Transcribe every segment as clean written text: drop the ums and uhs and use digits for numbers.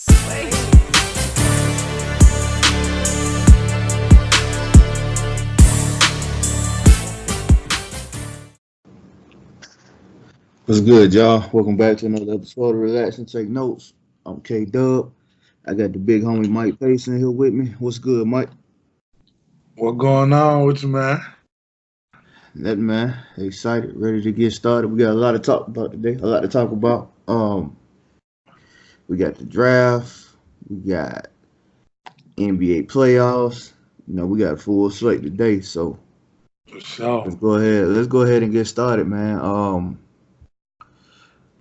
Sway. What's good, y'all? Welcome back to another episode of Relax and Take Notes. I'm K Dub. I got the big homie Mike Payson here with me. What's good, Mike? What going on with you, man? Nothing, man. Excited, ready to get started. We got a lot to talk about today. A lot to talk about. We got the draft. We got NBA playoffs. We got a full slate today. So For sure. let's go ahead. Let's go ahead and get started, man.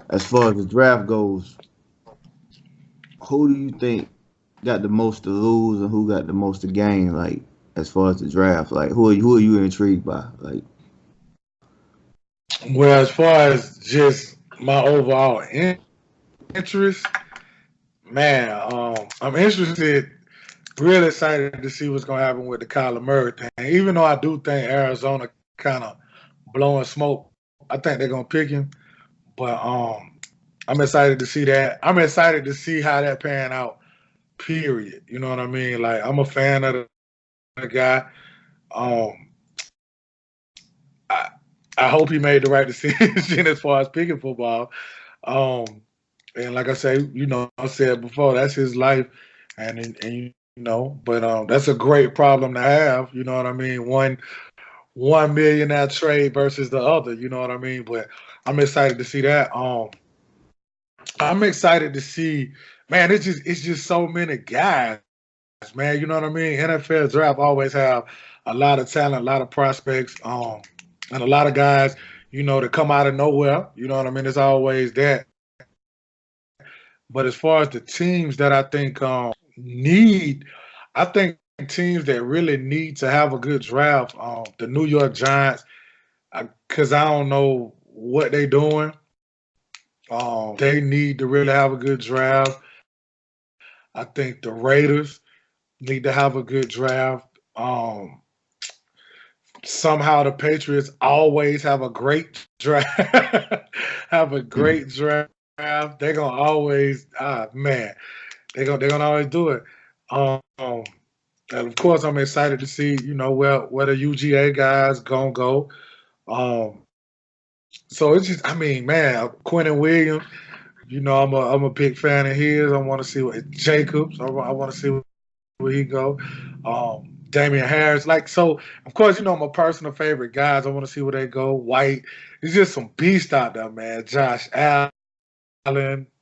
As far as the draft goes, who do you think got the most to lose and who got the most to gain? Like, as far as the draft, like who are you intrigued by? Like, Well, as far as just my overall interest, man, I'm interested, real excited to see what's gonna happen with the Kyler Murray thing. Even though I do think Arizona kind of blowing smoke, I think they're gonna pick him. But I'm excited to see that. I'm excited to see how that pan out. Period. You know what I mean? Like, I'm a fan of the guy. Um, I, I hope he made the right decision as far as picking football. And like I say, I said before, that's his life, but that's a great problem to have. You know what I mean? One millionaire trade versus the other. You know what I mean? But I'm excited to see that. I'm excited to see, man. It's just so many guys, man. You know what I mean? NFL draft always have a lot of talent, a lot of prospects, and a lot of guys, that come out of nowhere. You know what I mean? It's always that. But as far as the teams that I think I think teams that really need to have a good draft, the New York Giants, because I don't know what they're doing. They need to really have a good draft. I think the Raiders need to have a good draft. Somehow the Patriots always have a great draft. have a great draft. They're gonna always, man, they're gonna always do it. And of course, I'm excited to see, where the UGA guys gonna go. So it's just, I mean, man, Quentin Williams. I'm a big fan of his. I want to see what Jacobs. I want to see where he go. Damian Harris. Like, so, of course, my personal favorite guys. I want to see where they go. White. It's just some beast out there, man. Josh Allen.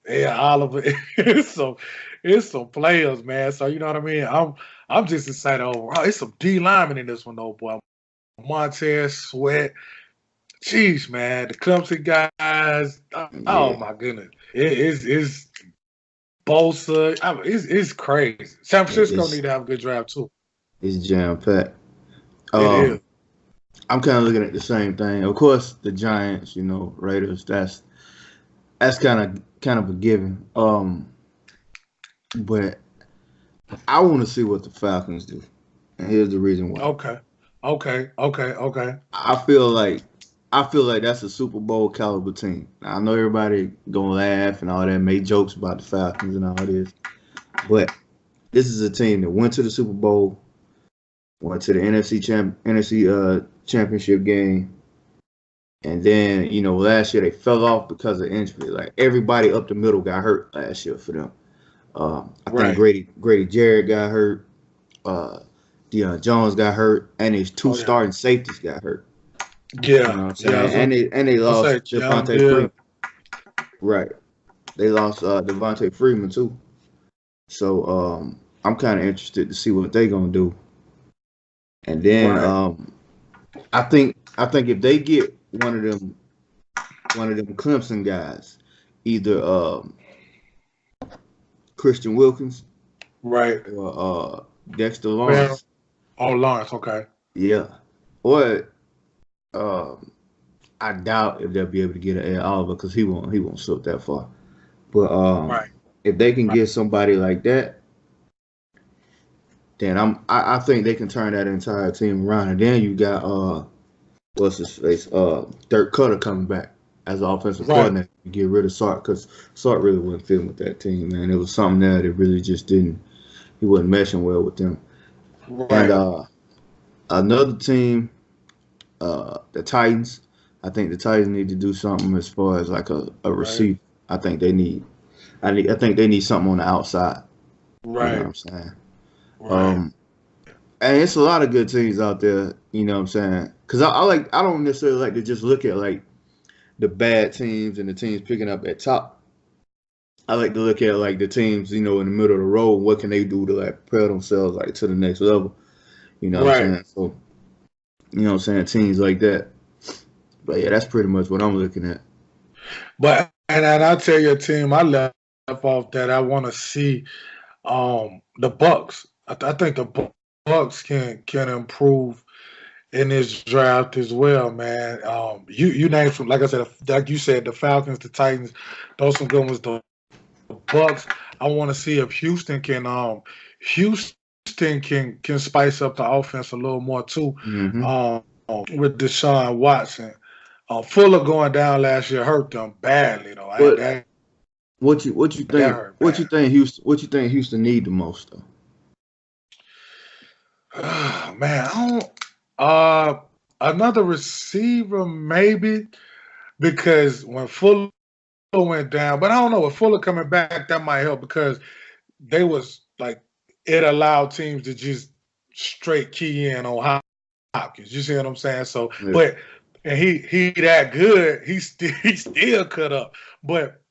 Yeah, Oliver. it's some players, man. So you know what I mean? I'm just excited overall. It's some D linemen in this one, though, boy. Montez Sweat. Jeez, man. The Clemson guys. Oh, my goodness. It's Bosa. It's crazy. San Francisco need to have a good draft, too. it's jam packed. It is. I'm kind of looking at the same thing. Of course, the Giants, Raiders. That's kind of a given. But I want to see what the Falcons do, and here's the reason why. Okay. I feel like that's a Super Bowl caliber team. Now, I know everybody gonna laugh and all that, make jokes about the Falcons and all this, but this is a team that went to the Super Bowl, went to the NFC championship game, and then last year they fell off because of injury. Like, everybody up the middle got hurt last year for them. I think Grady Jarrett got hurt, Deion Jones got hurt, and his two starting safeties got hurt. Yeah. You know what I'm saying? And they lost Devontae Freeman. Right. They lost Devontae Freeman too. So I'm kind of interested to see what they're gonna do. And then I think if they get one of them Clemson guys, either Christian Wilkins, right, or Dexter Lawrence. Lawrence, okay. Yeah. Or I doubt if they'll be able to get an Ed Oliver because he won't slip that far. But if they can get somebody like that, then I think they can turn that entire team around. And then you got what's his face, Dirk Cutter coming back. as an offensive Right. coordinator. You get rid of Sark because Sark really wasn't fitting with that team, man. It was something there that really just didn't. He wasn't meshing well with them. And Right. another team, the Titans. I think the Titans need to do something as far as like a Right. receiver. I think they need. I think they need something on the outside. You know what Right. I'm saying? Right. Um, and it's a lot of good teams out there. You know what I'm saying? Because I don't necessarily like to just look at like the bad teams and the teams picking up at top. I like to look at like the teams, in the middle of the road. What can they do to like propel themselves like to the next level? You know what I'm Right. saying? So, teams like that. But yeah, that's pretty much what I'm looking at. But and I'll tell you a team I left off that I want to see the Bucks. I think the Bucks can improve in this draft as well, man. You named some, like I said, like you said, the Falcons, the Titans, those some good ones. The Bucks. I want to see if Houston can spice up the offense a little more too. Hmm. With Deshaun Watson. Fuller going down last year hurt them badly though. But That what you hurt bad. Think Houston need the most though? Man, I don't. Another receiver maybe because when Fuller went down, but I don't know if Fuller coming back that might help because they was like it allowed teams to just straight key in on Hopkins. You see what I'm saying? So, Yeah. but and he that good, he still cut up. But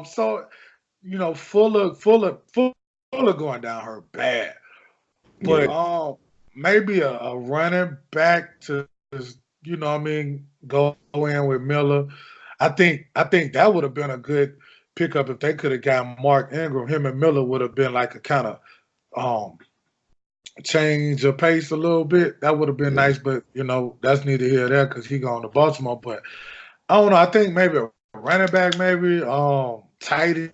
so Fuller going down her bad. But Yeah. maybe a running back to what I mean, go in with Miller. I think that would have been a good pickup if they could have got Mark Ingram. Him and Miller would have been like a kind of um change of pace a little bit. That would have been Yeah. nice, but that's neither here nor there because he going to Baltimore. But I don't know. I think maybe a running back, maybe tight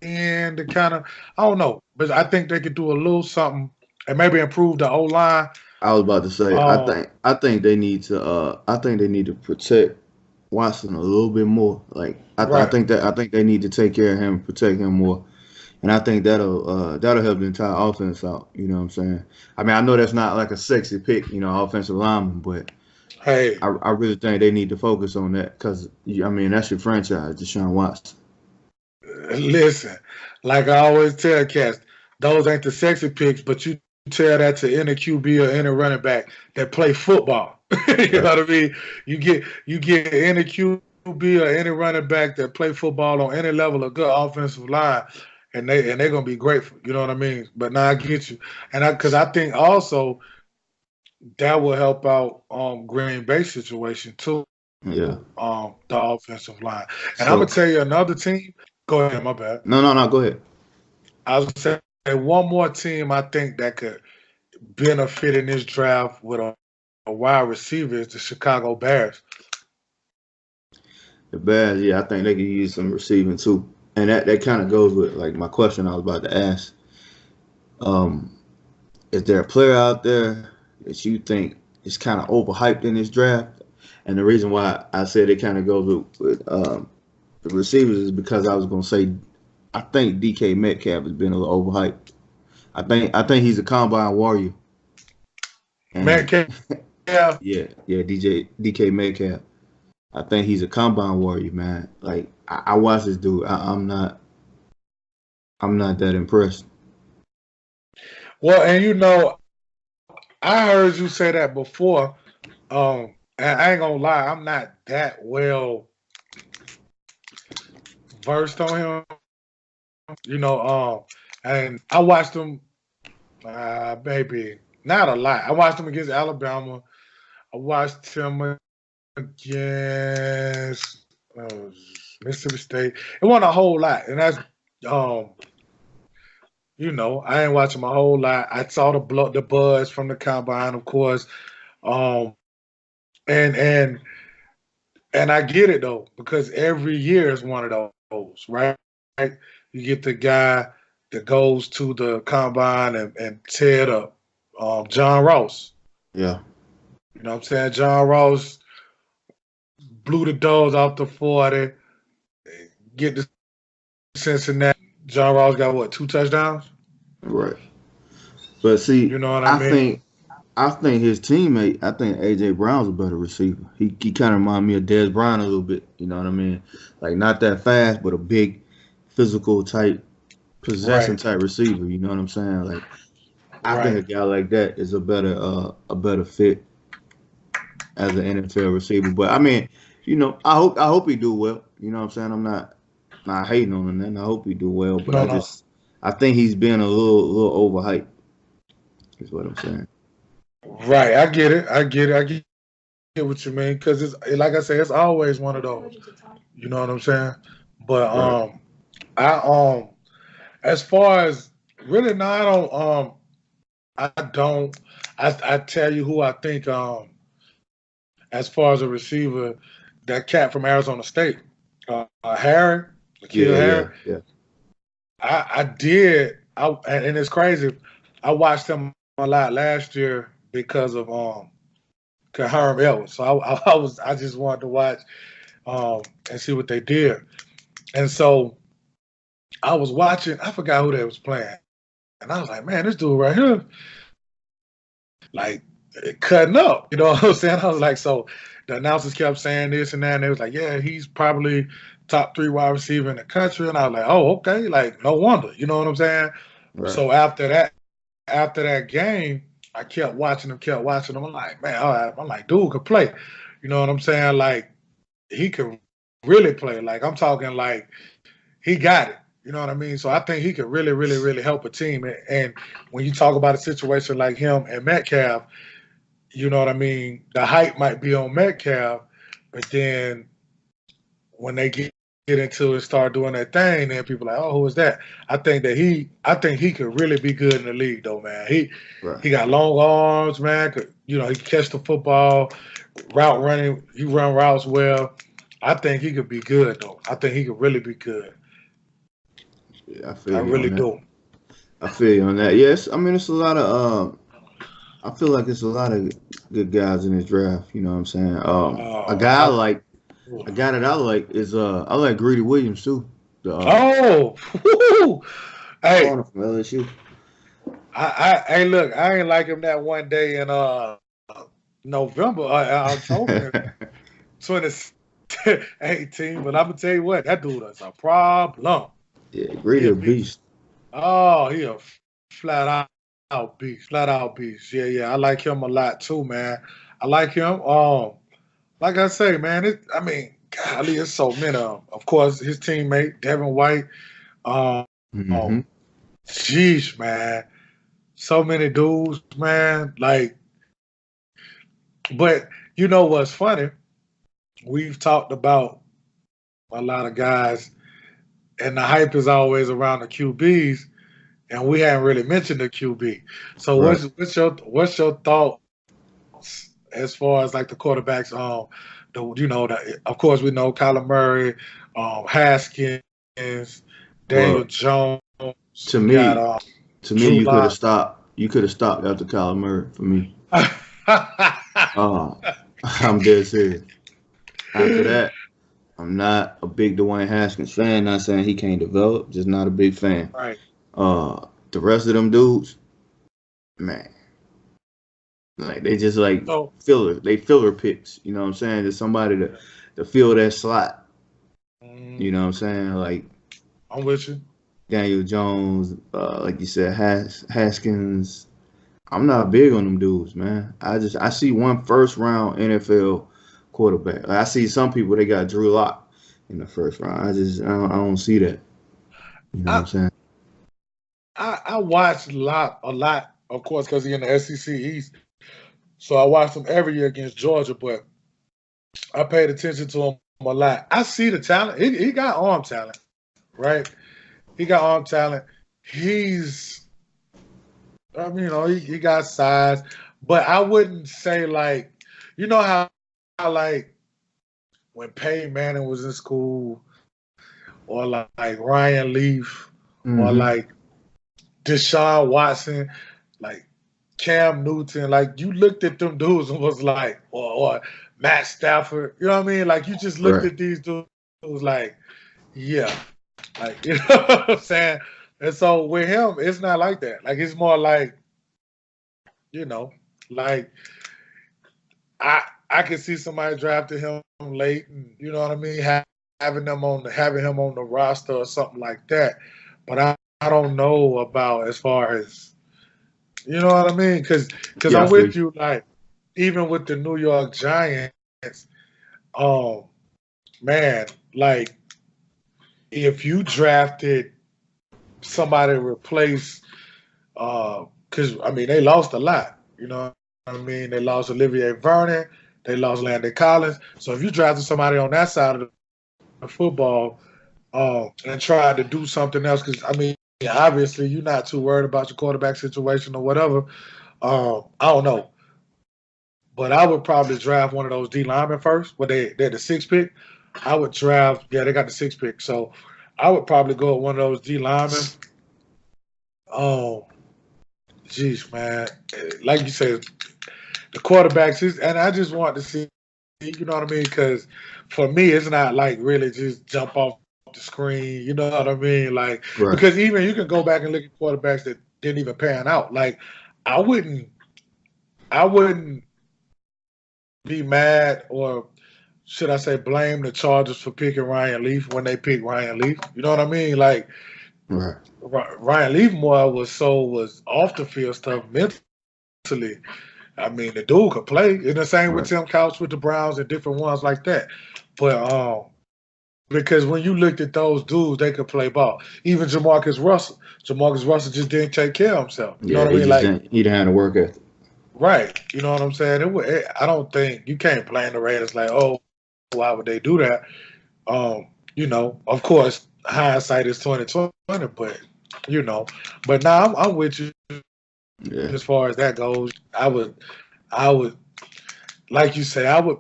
end to kind of I don't know, but I think they could do a little something and maybe improve the O line. I was about to say, Um, I think they need to protect Watson a little bit more. Like right. I think they need to take care of him, protect him more, and I think that'll help the entire offense out. You know what I'm saying? I mean, I know that's not like a sexy pick, offensive lineman, but Hey, I really think they need to focus on that because I mean that's your franchise, Deshaun Watson. listen, like I always tell cats, those ain't the sexy picks, but you tell that to any QB or any running back that play football. You Right. know what I mean? You get any QB or any running back that play football on any level of good offensive line, and they're gonna be grateful. You know what I mean? But now I get you, and because I think also that will help out Green Bay situation too. Yeah. The offensive line, and I'm gonna So tell you another team. Go ahead, my bad. no, go ahead. I was gonna say one more team I think that could benefit in this draft with a wide receiver is the Chicago Bears. The Bears, yeah, I think they could use some receiving too, and that kind of goes with like my question I was about to ask. Um, is there a player out there that you think is kind of overhyped in this draft? And the reason why I said it kind of goes with the receivers is because I was gonna say I think DK Metcalf has been a little overhyped. I think he's a combine warrior, and Metcalf, yeah. yeah, DK Metcalf. I think he's a combine warrior, man. Like I watch this dude. I'm not that impressed. Well, and I heard you say that before. And I ain't gonna lie, I'm not that well versed on him. And I watched him maybe not a lot. I watched him against Alabama. I watched him against Mississippi State. It wasn't a whole lot, and that's um, I ain't watching a whole lot. I saw the buzz from the combine, of course, um, and and and I get it though because every year is one of those, right? You get the guy that goes to the combine and tear it up. John Ross, Yeah, you know what I'm saying? John Ross blew the doors off the 40, get to Cincinnati. John Ross got what, 2 touchdowns? Right. But see, You know what I I mean? think I think his teammate, I think AJ Brown's a better receiver. He kind of remind me of Dez Bryant a little bit. You know what I mean? Like not that fast, but a big physical type, possession Right, type receiver. You know what I'm saying? Like I think right. a guy like that is a better fit as an NFL receiver. But I mean, I hope he do well. You know what I'm saying? I'm not hating on him, and I hope he do well. But No, no. I think he's been a little overhyped. Is what I'm saying. Right, I get it. I get it. I get what you mean. Because it's like I said, it's always one of those. You know what I'm saying? But Right. I as far as really no, I don't I tell you who I think as far as a receiver, that cat from Arizona State, Harry, Nikhil Yeah, Harry. yeah, yeah. I did and it's crazy. I watched him a lot last year because of Herm Edwards. So I just wanted to watch and see what they did. And so I was watching, I forgot who they was playing. And I was like, man, this dude right here, like cutting up. You know what I'm saying? I was like, so the announcers kept saying this and that, and they was like, yeah, he's probably top 3 wide receiver in the country. And I was like, oh, okay, like no wonder. You know what I'm saying? Right. So after that game, I kept watching him. I'm like, man, all right. I'm like, dude could play. You know what I'm saying? Like he could really play. Like I'm talking like he got it. You know what I mean? So I think he could really, really, really help a team. And when you talk about a situation like him and Metcalf, you know what I mean? The hype might be on Metcalf, but then when they get into it and start doing that thing, then people are like, oh, who is that? I think he could really be good in the league though, man. Right. He got long arms, man. He can catch the football, route running, he run routes well. I think he could be good though. I think he could really be good. Yeah, I I feel you on really that. do. I feel you on that. Yes, I mean it's a lot of I feel like it's a lot of good guys in this draft. You know what I'm saying? A Uh, guy I I, like, a guy that I like is I like Greedy Williams too. The oh, woo. Hey, corner from LSU. hey, look, I ain't like him that one day in November, October 2018. But I'm gonna tell you what, that dude is a problem. Yeah, He Greedy a a beast. beast. Oh, he a flat out beast, flat out beast. Yeah, yeah, I like him a lot too, man. I like him. Like I say, man, I mean, golly, it's so many of them. Of course, his teammate Devin White. Um, Mm-hmm. Sheesh, man, so many dudes, man. Like, but you know what's funny? We've talked about a lot of guys, and the hype is always around the QBs, and we haven't really mentioned the QB. So, Right. what's your thoughts as far as like the quarterbacks? Of course we know Kyler Murray, Haskins, Daniel Well, Jones. to You got me, to me, Drew you could have Lock. stopped. You could have stopped after Kyler Murray for me. Uh, I'm dead serious. After that, I'm not a big Dwayne Haskins fan. Not saying he can't develop, just not a big fan. Right. The rest of them dudes, man, like they just like So filler. They filler picks. You know what I'm saying? There's somebody to fill that slot. You know what I'm saying? Like I'm with you. Daniel Jones, like you said, Haskins. I'm not big on them dudes, man. I see one first round NFL quarterback. Like, I see some people they got Drew Lock in the first round. I don't see that. You know what I'm I saying? I watched a lot, of course, because he's in the SEC East. So I watched him every year against Georgia, but I paid attention to him a lot. I see the talent. He got arm talent, right? He got arm talent. He's, he got size, but I wouldn't say like, how like when Peyton Manning was in school, or like Ryan Leaf, or Mm-hmm. like Deshaun Watson, like Cam Newton, like you looked at them dudes and was like, or Matt Stafford. You know what I mean? Like you just looked Right. at these dudes like, yeah, like you know what I'm saying. And so with him, it's not like that. Like it's more like, you know, like I could see somebody drafting him late, and you know what I mean, having him on the roster or something like that. But I don't know about as far as you know what I mean, because Yeah, I I'm feel with you. you. Like even with the New York Giants, um, man, like if you drafted somebody to replace, because I mean they lost a lot. You know what I mean? They lost Olivier Vernon, they lost Landon Collins. So if you drafted somebody on that side of the football, and tried to do something else, because I mean obviously you're not too worried about your quarterback situation or whatever. I don't know. But I would probably draft one of those D linemen first. But they're the sixth pick. I would draft. Yeah, they got the sixth pick. So I would probably go with one of those D linemen. Oh, geez, man. Like you said, the quarterbacks is, and I just want to see. You know what I mean? Because for me, it's not like really just jump off the screen. You know what I mean? Like Right. because even you can go back and look at quarterbacks that didn't even pan out. Like I wouldn't. I wouldn't be mad or should I say blame the Chargers for picking Ryan Leaf when they picked Ryan Leaf. You know what I mean? Like Right. Ryan Leaf more was off the field stuff mentally. I mean, the dude could play. And the same with Right. Tim Couch with the Browns and different ones like that. But because when you looked at those dudes, they could play ball. Even Jamarcus Russell. Jamarcus Russell just didn't take care of himself. You know Yeah, what I he mean? just Like didn't. He didn't have to work ethic. right. You know what I'm saying? I don't think you can't blame the Raiders like, oh, why would they do that? You know, of course, hindsight is 2020, but you know, but now I'm with you Yeah. as far as that goes. I would, like you say, I would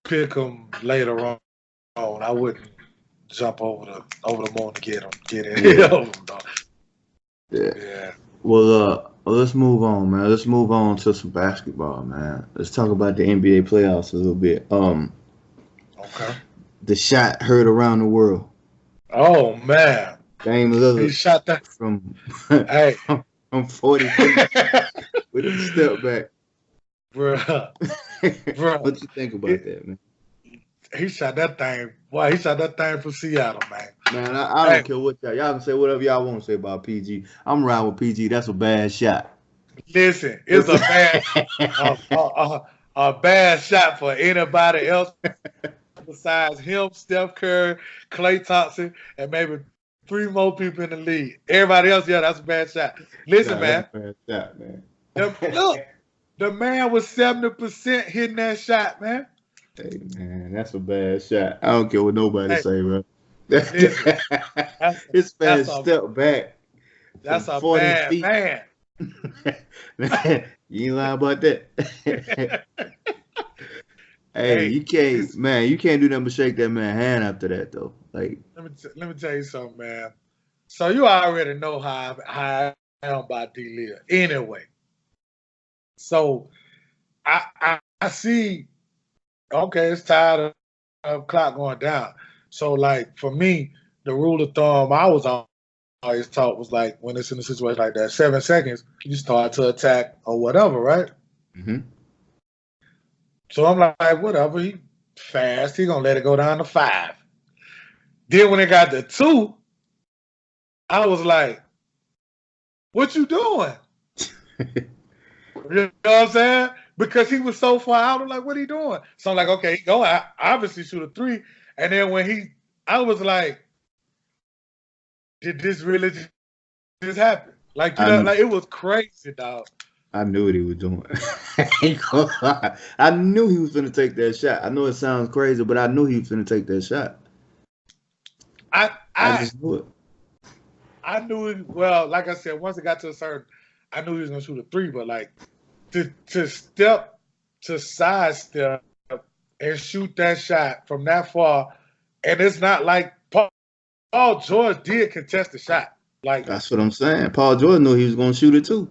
pick them later on. I wouldn't jump over the moon to get in Yeah. over them, though. Yeah. Yeah. Well, let's move on, man. Let's move on to some basketball, man. Let's talk about the NBA playoffs a little bit. Okay. The shot heard around the world. Oh man, Dame he Lillard shot that. from Hey, from 40 feet with the step back. bruh, bruh. What you think He, about that, man? he shot that thing. Boy, he shot that thing from Seattle, man. Man, I Hey, don't care what y'all can say whatever y'all want to say about PG. I'm riding with PG. That's a bad shot. listen, it's a bad shot for anybody else besides him, Steph Curry, Klay Thompson, and maybe three more people in the league. Everybody else, yeah, that's a bad shot. Listen, Nah, that's man. a bad shot, man. Look, the man was 70% hitting that shot, man. Hey, man, that's a bad shot. I don't care what nobody Hey, say, bro. listen, This man that's a step back from that's a 40 bad feet. man. Man, you ain't lying about that. Hey, Hey, you can't, man, you can't do nothing but shake that man hand after that, though. Like, let me tell you something, man. So you already know how I am about D. Lear. Anyway, so I see. Okay, it's tired of clock going down. So like for me, the rule of thumb I was always taught was like when it's in a situation like that, 7 seconds, you start to attack or whatever, right? mhm. So I'm like, whatever. He fast. He gonna let it go down to 5. Then when it got to 2, I was like, what you doing? You know what I'm saying? Because he was so far out. I'm like, what are you doing? So I'm like, okay, go out. Obviously shoot a 3. And then I was like, did this really just happen? Like, you I know, knew, like it was crazy, dog. I knew what he was doing. I ain't gonna lie. I knew he was gonna take that shot. I know it sounds crazy, but I knew he was gonna take that shot. I I I just knew it. I knew it well, like I said, once it got to a certain, I knew he was gonna shoot a 3, but like to step to sidestep and shoot that shot from that far, and it's not like Paul George did contest the shot. Like That's what I'm saying. Paul Jordan knew he was gonna shoot it too.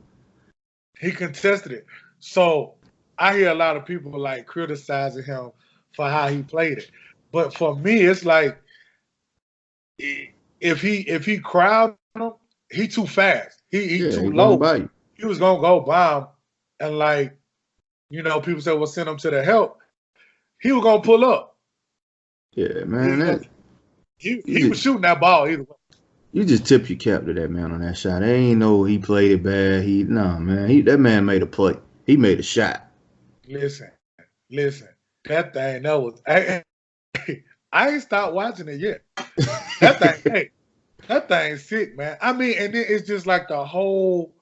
he contested it. So I hear a lot of people like criticizing him for how he played it, but for me, it's like if he crowd him, he too fast. He Yeah, too he going low. by you. He was gonna go by him, and like people say, "Well, send him to the help." He was gonna pull up. Yeah, man. He, That he was shooting that ball either way. you just tip your cap to that man on that shot. They ain't know he played it bad. That man made a play. He made a shot. Listen, that thing I ain't stopped watching it yet. That thing, hey, that thing's sick, man. I mean, and then it's just like the whole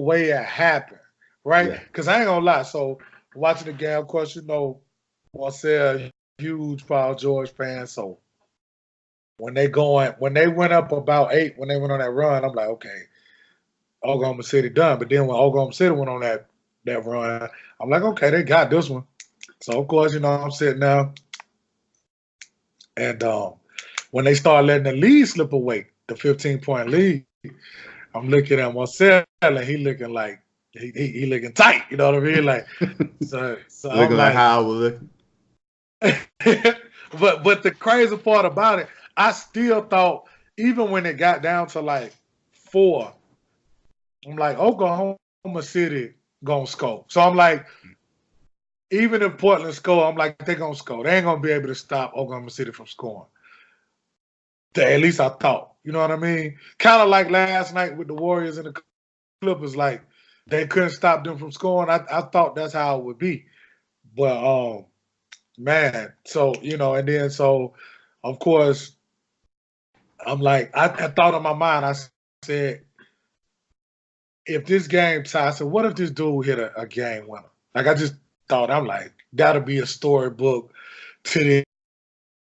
way it happened, right? Yeah. Because I ain't gonna lie. So watching the game, of course, Marcel, huge Paul George fan. So when they went up about 8, when they went on that run, I'm like, okay, Oklahoma City done. But then when Oklahoma City went on that run, I'm like, okay, they got this one. So of course, I'm sitting there, and when they start letting the lead slip away, the 15-point lead, I'm looking at Marcel, and he looking like he looking tight. You know what I mean? Like, so Looking I'm like like, how I was looking. but the crazy part about it, I still thought even when it got down to like 4, I'm like, Oklahoma City gonna score. So I'm like, even if Portland score, I'm like, they're gonna score. They ain't gonna be able to stop Oklahoma City from scoring. At least I thought. You know what I mean? Kind of like last night with the Warriors and the Clippers, like they couldn't stop them from scoring. I thought that's how it would be. But man, so and then so of course I'm like, I thought in my mind, I said, if this game ties, I said, what if this dude hit a game winner? Like I just thought, I'm like, that'll be a storybook to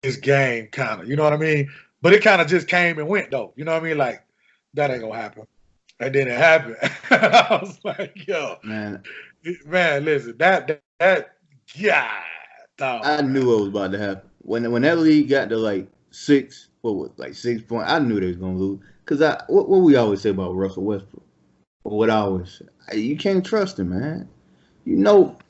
this game, kind of. You know what I mean? But it kind of just came and went, though. You know what I mean? Like, that ain't gonna happen. And then it happened. I was like, yo, Man, listen, that yeah, dog, I man. knew what was about to happen. When that league got to like 6, what was like 6 points, I knew they was gonna lose. Cause what we always say about Russell Westbrook, or what I always say, you can't trust him, man.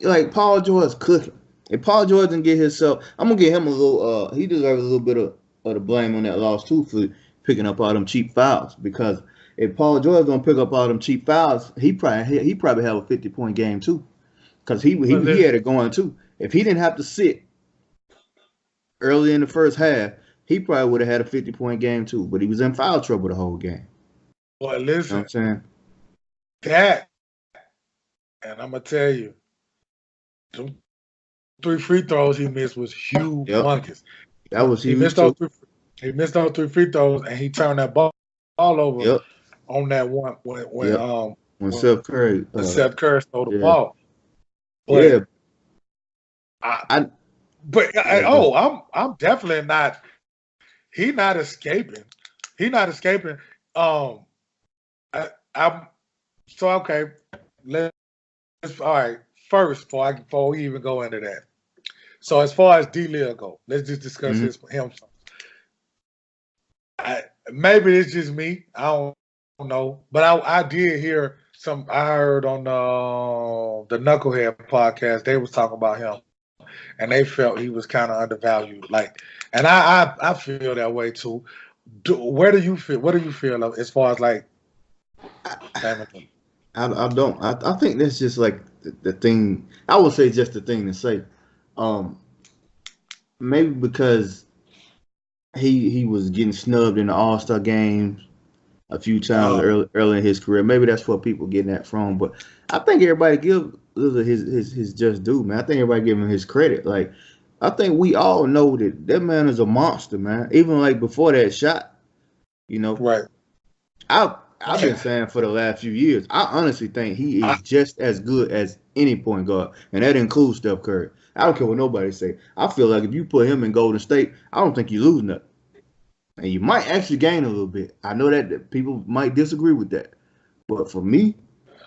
Like Paul George cooking. If Paul George didn't get himself, I'm gonna give him a little. He deserves a little bit of the blame on that loss too for picking up all them cheap fouls. Because if Paul George don't pick up all them cheap fouls, he probably have a 50-point game too. Because he had it going too. If he didn't have to sit early in the first half, he probably would have had a 50-point game too. But he was in foul trouble the whole game. Well, listen, you know what I'm saying? That, and I'm gonna tell you, them 3 free throws he missed was humongous. Yep. That was huge. He missed those 3 free throws, and he turned that ball over Yep. on that one when Seth Curry stole the ball. But yeah. I'm definitely not. He's not escaping. He's not escaping. I'm so okay. All right. First, before we even go into that. So as far as D-Lil go, let's just discuss him. Maybe it's just me. I don't know, but I did hear some. I heard on the Knucklehead podcast they was talking about him, and they felt he was kind of undervalued. Like, and I feel that way too. What do you feel as far as like? I don't. I think that's just like the thing. I would say just the thing to say. Maybe because he was getting snubbed in the All-Star games a few times early in his career. Maybe that's what people getting that from. But I think everybody give his just due, man. I think everybody give him his credit. Like, I think we all know that man is a monster, man. Even like before that shot, Right. I've been saying for the last few years, I honestly think he is just as good as any point guard, and that includes Steph Curry. I don't care what nobody say. I feel like if you put him in Golden State, I don't think you lose nothing. And you might actually gain a little bit. I know that people might disagree with that. But for me,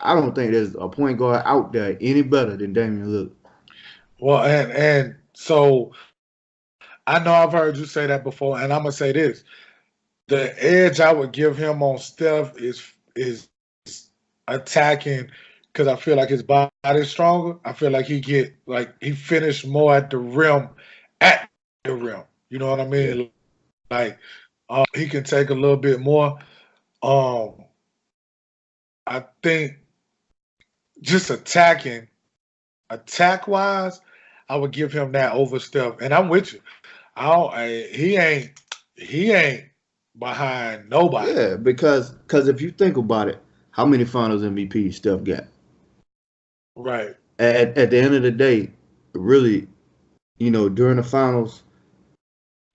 I don't think there's a point guard out there any better than Damian Lillard. Well, and so I know I've heard you say that before, and I'm going to say this. The edge I would give him on Steph is attacking because I feel like his body's stronger. I feel like he finished more at the rim, at the rim. You know what I Yeah. mean? Like he can take a little bit more. Um, I think just attack wise, I would give him that over Steph. And I'm with you. He ain't behind nobody. Yeah, because if you think about it, how many Finals MVP Steph got? Right. At the end of the day, really, during the finals,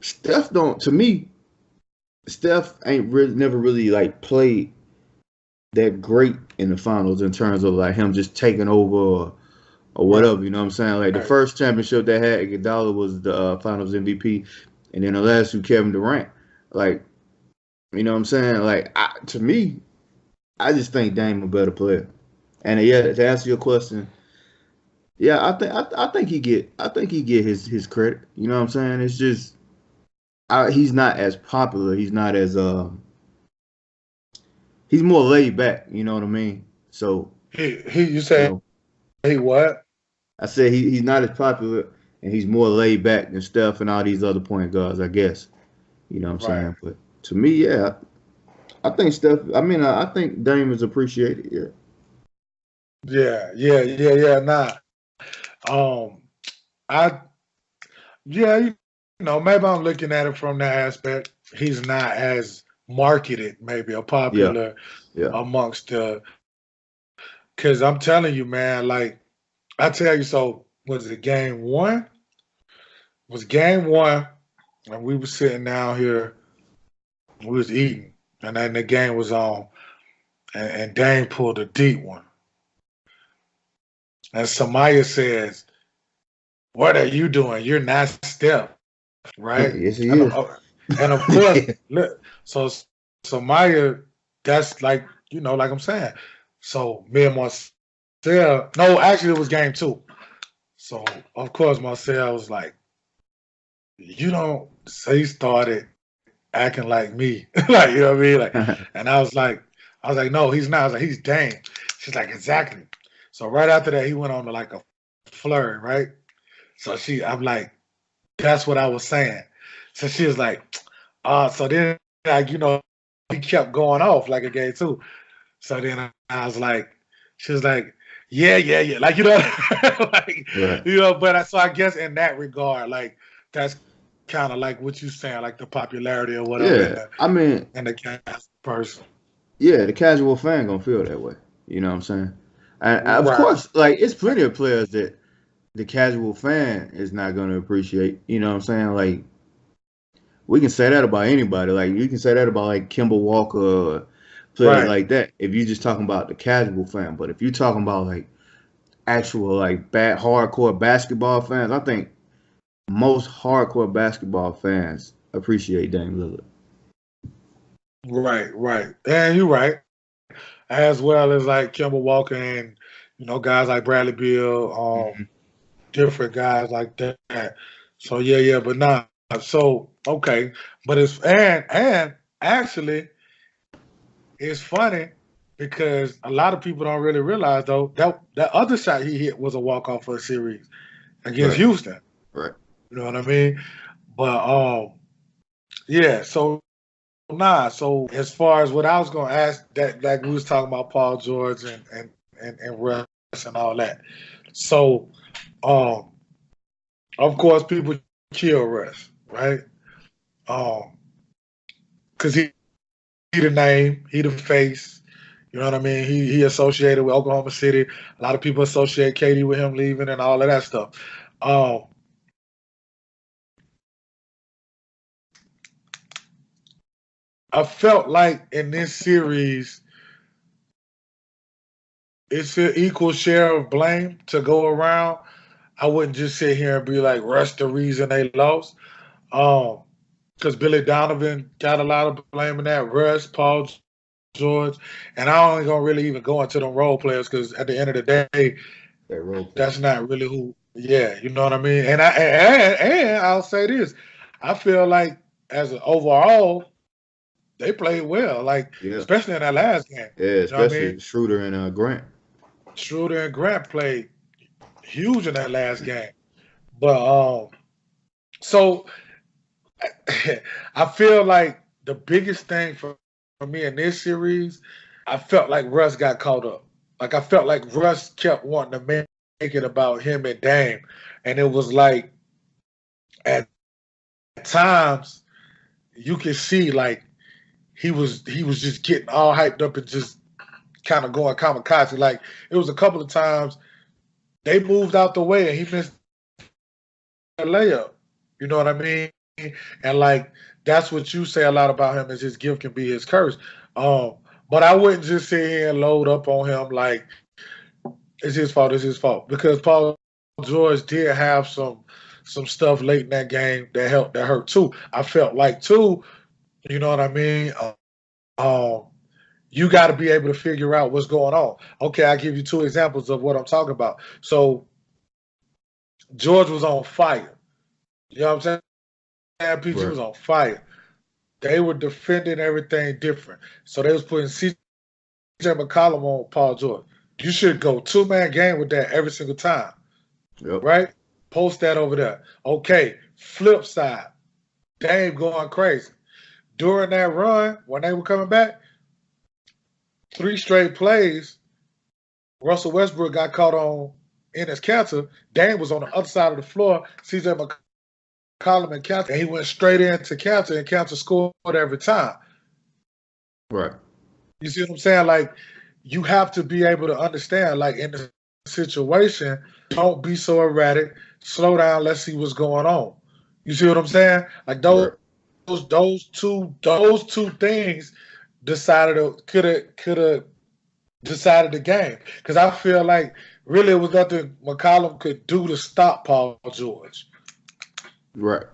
Steph don't. To me, Steph ain't really never really like played that great in the finals in terms of like him just taking over or Right. whatever. You know what I'm saying? Like the Right. first championship they had, Iguodala was the Finals MVP, and then the last two, Kevin Durant. Like, you know what I'm saying? Like to me, I just think Dame a better player. And yeah, to answer your question, yeah, I think he get his credit. You know what I'm saying? It's just he's not as popular. He's not as he's more laid back. You know what I mean? So You you say know, he what? I said he's not as popular and he's more laid back than Steph and all these other point guards. I guess you know what I'm Right. saying. But to me, yeah, I think Steph. I mean, I think Dame is appreciated. Yeah. Yeah. Nah. Um, I you know, maybe I'm looking at it from that aspect. He's not as marketed, maybe, or Yeah. popular Yeah. amongst the. Because I'm telling you, man, like I tell you, so was it game one? It was game one, and we were sitting down here, we was eating, and then the game was on, and Dame pulled a deep one, and Samaya says, "What are you doing? You're not Steph, right?" Yes, he And is. of course, look, so Samaya, that's like like I'm saying. So me and Marcel, no, actually it was game two. So of course Marcel was like, "You don't." So he started acting like me, like you know what I mean, like, and I was like, "No, he's not." I was like, "He's Dame." She's like, "Exactly." So right after that, he went on to like a flurry, right? So I'm like, "That's what I was saying." So she was like, so then, like, he kept going off like a gay too. So then I was like, she was like, yeah. Like, like, Right. but so I guess in that regard, like, that's kind of like what you saying, like the popularity or whatever Yeah. I mean, in the cast person. yeah, the casual fan gonna feel that way. You know what I'm saying? And of Right. course, like it's plenty of players that the casual fan is not gonna appreciate. You know what I'm saying? Like we can say that about anybody. Like you can say that about like Kimball Walker or players Right. like that. If you're just talking about the casual fan, but if you're talking about like actual like bad hardcore basketball fans, I think most hardcore basketball fans appreciate Dame Lillard. Right. And you're right. As well as like Kimball Walker and, guys like Bradley Beal, Mm-hmm. different guys like that. So yeah, but not so okay. But and actually it's funny because a lot of people don't really realize though that other shot he hit was a walk off for a series against Right. Houston. Right. You know what I mean? But yeah, so so as far as what I was gonna ask, that like we was talking about Paul George and Russ and all that. So um of course people kill Russ, right? Um because he the name, he the face. You know what I mean? He associated with Oklahoma City. A lot of people associate Katie with him leaving and all of that stuff. Um, I felt like in this series, it's an equal share of blame to go around. I wouldn't just sit here and be like, Russ the reason they lost. Because Billy Donovan got a lot of blame in that. Russ, Paul George, and I only gonna really even go into them role players because at the end of the day, That role play. that's not really who. Yeah, you know what I mean. And I'll say this, I feel like as an overall, they played well. Like Yeah. especially in that last game. Yeah, You know what I mean? especially Schroeder and Grant. Schroeder and Grant played huge in that last game. But so I feel like the biggest thing for me in this series, I felt like Russ got caught up. Like I felt like Russ kept wanting to make it about him and Dame, and it was like at times you can see like he was just getting all hyped up and just kind of going kamikaze. Like it was a couple of times they moved out the way and he missed a layup. You know what I mean? And like that's what you say a lot about him is his gift can be his curse. Um, but I wouldn't just sit here and load up on him like it's his fault. It's his fault because Paul George did have some stuff late in that game that hurt too. I felt like too. You know what I mean? Um, you got to be able to figure out what's going on. Okay, I'll give you two examples of what I'm talking about. So George was on fire. You know what I'm saying? PG Right. was on fire. They were defending everything different. So they was putting CJ McCollum on Paul George. You should go two-man game with that every single time, Yep. right? Post that over there. Okay, flip side. Dame going crazy. During that run, when they were coming back, 3 straight plays, Russell Westbrook got caught on in his counter. Dame was on the other side of the floor. CJ McCollum and counter, and he went straight into counter, and counter scored every time. Right. You see what I'm saying? Like, you have to be able to understand, like, in the situation, don't be so erratic. Slow down. Let's see what's going on. You see what I'm saying? Like Right. those two things could have decided the game. Because I feel like really it was nothing McCollum could do to stop Paul George. Right.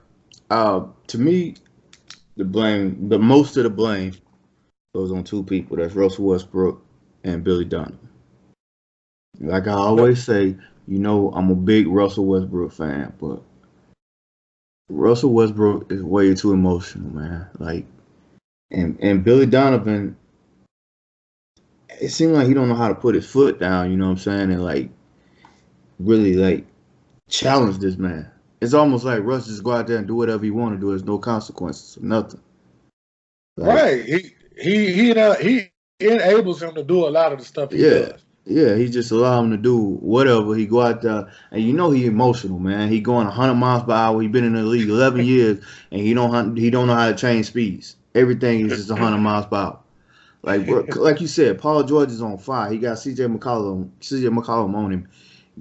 To me, the most of the blame goes on two people. That's Russell Westbrook and Billy Donovan. Like I always say, I'm a big Russell Westbrook fan, but Russell Westbrook is way too emotional, man. Like, and Billy Donovan, it seems like he don't know how to put his foot down. You know what I'm saying? And like, really like challenge this man. It's almost like Russ just go out there and do whatever he want to do. There's no consequences, nothing. Like, Right. He enables him to do a lot of the stuff he yeah, does. yeah. He just allow him to do whatever. He go out there, and he emotional, man. He going 100 miles per hour. He been in the league 11 years, and he don't know how to change speeds. Everything is just 100 miles per hour. Like, bro, like you said, Paul George is on fire. He got CJ McCollum on him.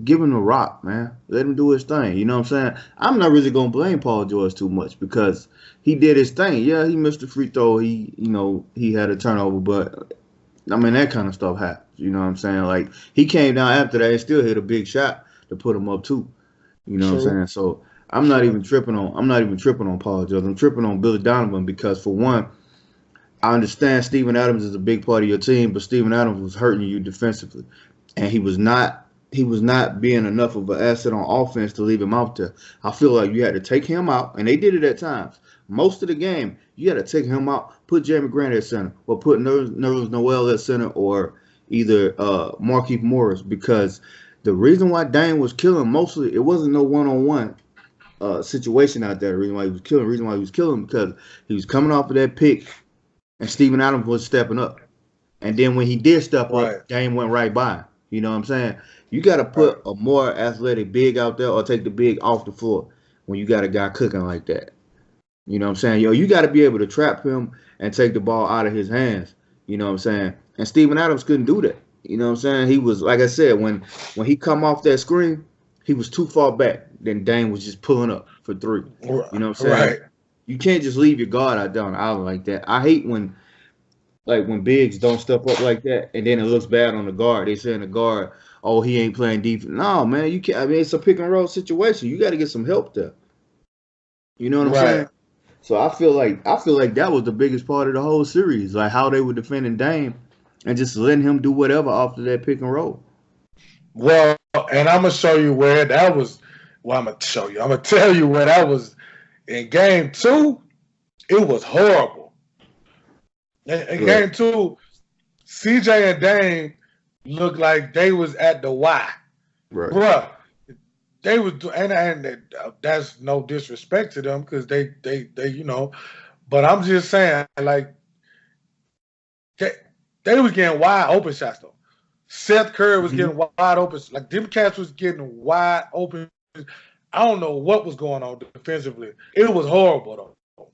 Give him the rock, man. Let him do his thing. You know what I'm saying? I'm not really gonna blame Paul George too much because he did his thing. Yeah, he missed a free throw. He had a turnover, but I mean that kind of stuff happens. You know what I'm saying? Like he came down after that and still hit a big shot to put him up too. You know what I'm saying? So I'm not even tripping on Paul George. I'm tripping on Billy Donovan because for one, I understand Steven Adams is a big part of your team, but Steven Adams was hurting you defensively, and he was not being enough of an asset on offense to leave him out there. I feel like you had to take him out, and they did it at times. Most of the game, you had to take him out, put Jeremy Grant at center, or put Nerlens Noel at center, or either Markieff Morris, because the reason why Dame was killing mostly, it wasn't no one-on-one situation out there. The reason why he was killing because he was coming off of that pick, and Steven Adams was stepping up. And then when he did step up, Dame went right by him. You know what I'm saying? You got to put a more athletic big out there or take the big off the floor when you got a guy cooking like that. You know what I'm saying? You got to be able to trap him and take the ball out of his hands. You know what I'm saying? And Steven Adams couldn't do that. You know what I'm saying? He was, like I said, when he come off that screen, he was too far back. Then Dame was just pulling up for three. You know what I'm saying? Right. You can't just leave your guard out there on the island like that. I hate when bigs don't step up like that, and then it looks bad on the guard. They say in the guard, "Oh, he ain't playing defense." No, man, you can't. I mean, it's a pick and roll situation. You got to get some help there. You know what I'm saying? So I feel like that was the biggest part of the whole series, like how they were defending Dame and just letting him do whatever after that pick and roll. Well, and I'm gonna show you where that was. Well, I'm gonna show you. I'm gonna tell you where that was in game 2. It was horrible. In game 2, CJ and Dame looked like they was at the Y. Right. Bruh, they was and that's no disrespect to them because they but I'm just saying like they was getting wide open shots though. Seth Curry was getting wide open. Like them cats was getting wide open. I don't know what was going on defensively. It was horrible though.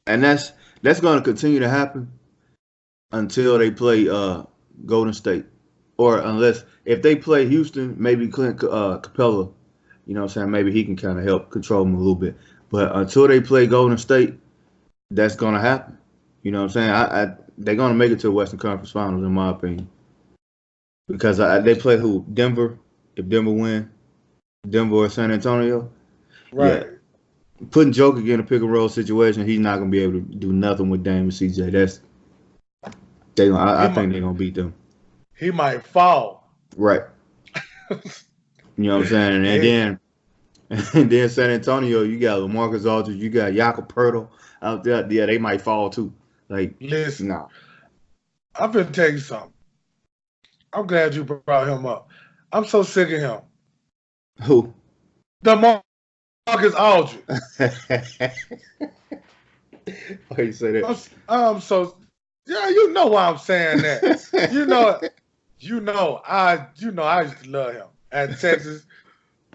And that's going to continue to happen until they play Golden State, or unless if they play Houston, maybe Clint Capella. You know what I'm saying? Maybe he can kind of help control them a little bit. But until they play Golden State, that's going to happen. You know what I'm saying? They're going to make it to the Western Conference Finals, in my opinion. Because they play who? Denver. If Denver win, Denver or San Antonio. Right. Yeah. Putting Jokic in a pick and roll situation, he's not going to be able to do nothing with Dame and CJ. I think they're going to beat them. He might fall. Right. You know what I'm saying? And then San Antonio, you got LaMarcus Aldridge, you got Jakob Poeltl out there. Yeah, they might fall too. Like, listen, nah. I'm gonna tell you something. I'm glad you brought him up. I'm so sick of him. Who? The Marcus Aldridge. Why you say that? I'm so you know why I'm saying that. I used to love him at Texas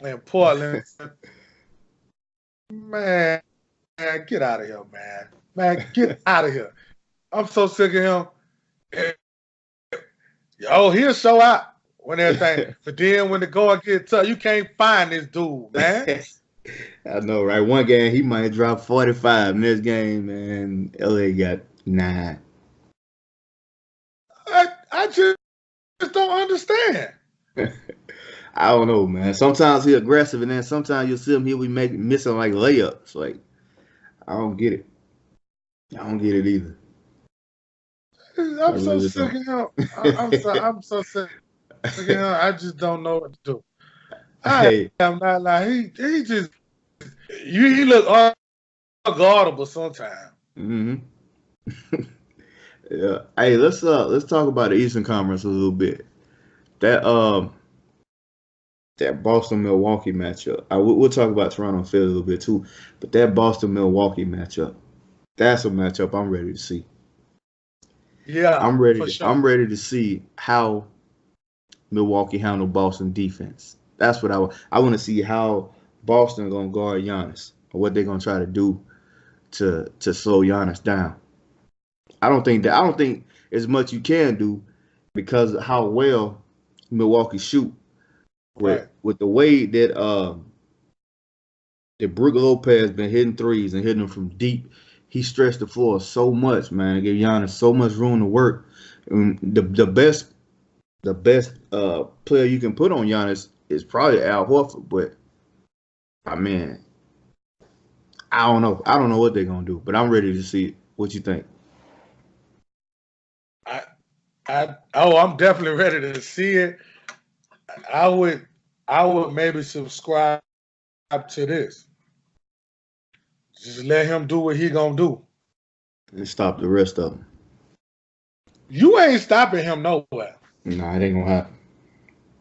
and Portland. Man, get out of here, man. Man, get out of here. I'm so sick of him. Oh, he'll show out when everything. But then when the going gets tough, you can't find this dude, man. I know, right? One game he might drop 45. Next game, man, LA got 9. I just don't understand. I don't know, man. Sometimes he's aggressive, and then sometimes you'll see him he'll be missing like layups. Like, I don't get it. I don't get it either. I'm so sick of him. I'm so sick of him. I just don't know what to do. I am not like he just he look unguardable sometimes. Mm-hmm. Yeah. Hey, let's talk about the Eastern Conference a little bit. That Boston Milwaukee matchup. We'll talk about Toronto and Philly a little bit too, but that Boston Milwaukee matchup, that's a matchup I'm ready to see. Yeah, I'm ready. Sure. I'm ready to see how Milwaukee handle Boston defense. That's what I want to see how Boston gonna guard Giannis, or what they're gonna try to do to slow Giannis down. I don't think as much you can do because of how well Milwaukee shoot. With the way that Brook Lopez been hitting threes and hitting them from deep, he stretched the floor so much, man. It gave Giannis so much room to work. And the best player you can put on Giannis is probably Al Horford, but I mean, I don't know. I don't know what they're gonna do, but I'm ready to see it. What you think? I'm definitely ready to see it. I would maybe subscribe to this. Just let him do what he gonna do. And stop the rest of them. You ain't stopping him nowhere. Nah, it ain't gonna happen.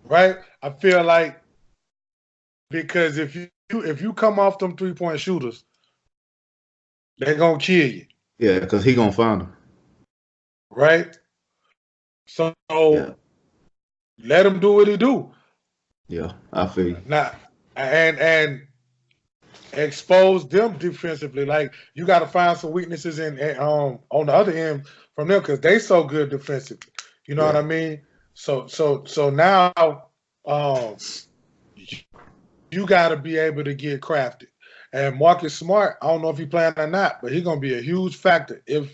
Right? I feel like because if you come off them 3-point shooters, they're gonna kill you. Yeah, because he gonna find them. Right? So let him do what he do. Yeah, I feel you. Now, and expose them defensively. Like you got to find some weaknesses in on the other end from them because they so good defensively. You know what I mean? So now you got to be able to get crafted. And Marcus Smart, I don't know if he playing or not, but he's gonna be a huge factor if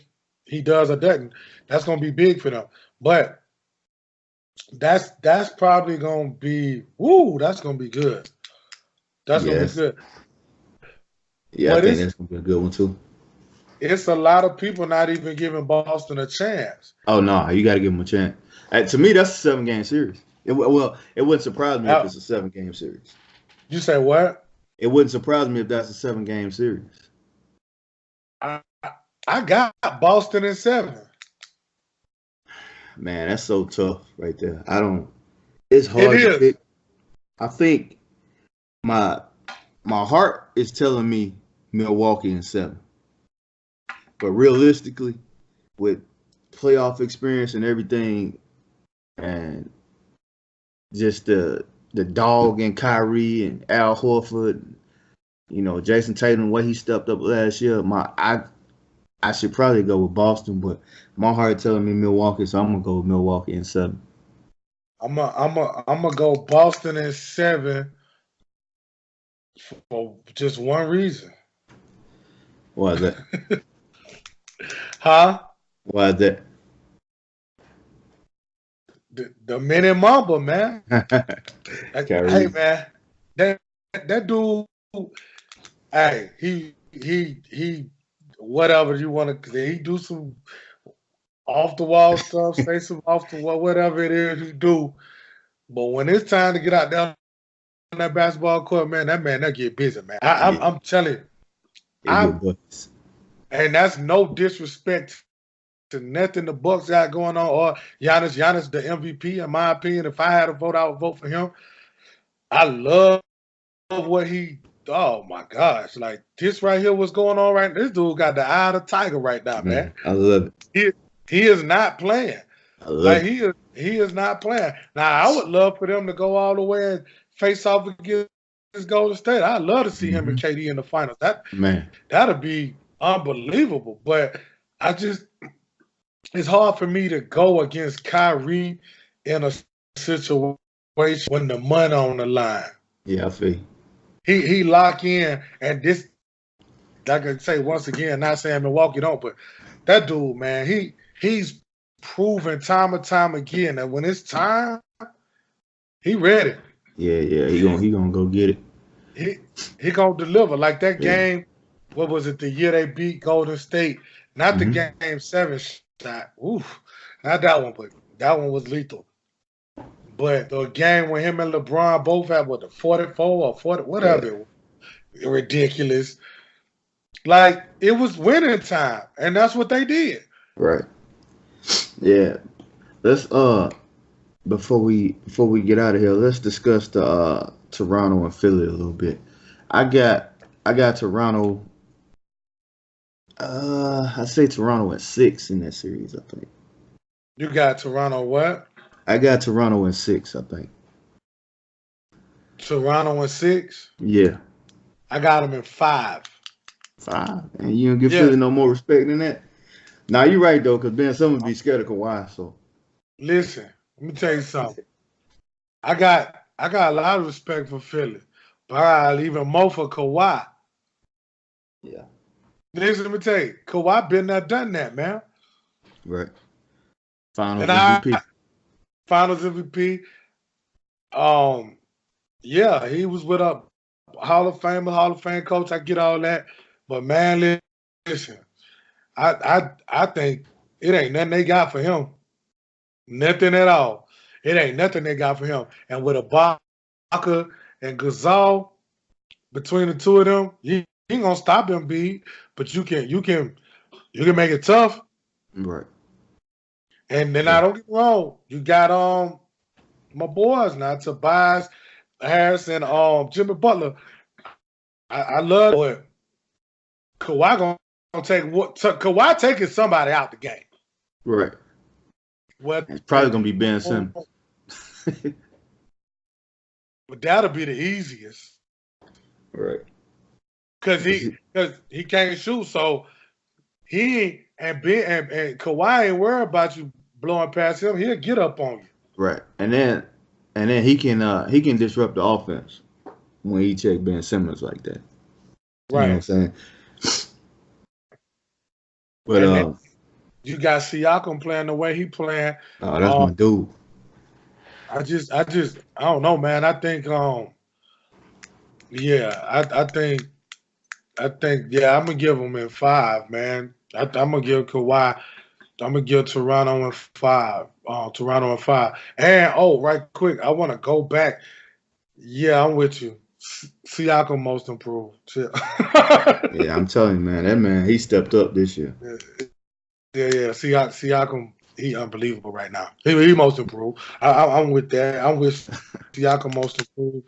he does or doesn't. That's gonna be big for them. But that's probably gonna be that's gonna be good. That's gonna be good. Yeah, I think that's gonna be a good one too. It's a lot of people not even giving Boston a chance. Oh no, you got to give them a chance. To me, that's a 7-game series. It wouldn't surprise me if it's a 7-game series. You say what? It wouldn't surprise me if that's a 7-game series. I got Boston in 7. Man, that's so tough right there. I don't. It's It hard to is. pick. I think my my heart is telling me Milwaukee in 7, but realistically, with playoff experience and everything, and just the dog and Kyrie and Al Horford, Jason Tatum, the way he stepped up last year, I should probably go with Boston, but my heart telling me Milwaukee, so I'm gonna go with Milwaukee in 7. I'm gonna go Boston in 7 for just one reason. Why is that? Huh? Why is that? The Mini Mamba, man. Hey, Kyrie. man, that dude. Hey, he. Whatever you want to, he do some off the wall stuff, say some off the wall, whatever it is he do. But when it's time to get out there on that basketball court, man, that get busy, man. Yeah, I'm telling you, it get buckets. and that's no disrespect to nothing the Bucks got going on or Giannis. Giannis, the MVP, in my opinion. If I had a vote, I would vote for him. I love what he. Oh my gosh! Like this right here, what's going on right? This dude got the eye of the tiger right now, man. I love it. He is not playing. I love Like it. he is not playing. Now I would love for them to go all the way and face off against Golden State. I'd love to see him and KD in the finals. That'd be unbelievable. But it's hard for me to go against Kyrie in a situation when the money on the line. Yeah, I feel you. He lock in, and this, like I say once again, not saying Milwaukee don't, but that dude, man, he's proven time and time again that when it's time, he ready. Yeah, he gonna go get it. He gonna deliver. Like that game, what was it? The year they beat Golden State, not the game 7 shot. Oof, not that one, but that one was lethal. But the game when him and LeBron both had the 44 or 40, whatever it was, ridiculous. Like it was winning time, and that's what they did. Right. Yeah. Let's before we get out of here, let's discuss the Toronto and Philly a little bit. I got Toronto. I say Toronto at 6 in that series. I think. You got Toronto what? I got Toronto in 6. I think. Toronto in 6. Yeah. I got them in 5. 5, and you don't give Philly no more respect than that. Now you're right though, because Ben Simmons be scared of Kawhi. So listen, let me tell you something. I got a lot of respect for Philly, but I got even more for Kawhi. Yeah. Listen, let me tell you, Kawhi been there, done that, man. Right. Finals MVP. Finals MVP. Yeah, he was with a Hall of Fame coach. I get all that, but man, listen, I think it ain't nothing they got for him. Nothing at all. It ain't nothing they got for him. And with Ibaka and Gasol, between the two of them, you ain't gonna stop him, B. But you can make it tough. Right. And then I don't get me wrong, you got my boys now, Tobias Harris and Jimmy Butler. I love it. Kawhi gonna take Kawhi taking somebody out the game. Right. Well, it's probably gonna be Ben Simmons. But that'll be the easiest. Right. Cause he can't shoot, so he and Kawhi ain't worried about you blowing past him. He'll get up on you. Right. And then he can disrupt the offense when he check Ben Simmons like that. Right. You know what I'm saying? But you got Siakam playing the way he playing. Oh, that's my dude. I don't know, man. I think I think I'm gonna give him in 5, man. I'm gonna give Kawhi. I'm gonna give Toronto in 5. Toronto in 5. And right quick, I want to go back. Yeah, I'm with you. Siakam most improved. Yeah, I'm telling you, man. That man, he stepped up this year. Yeah. Siakam, he unbelievable right now. He most improved. I'm with that. I'm with Siakam most improved.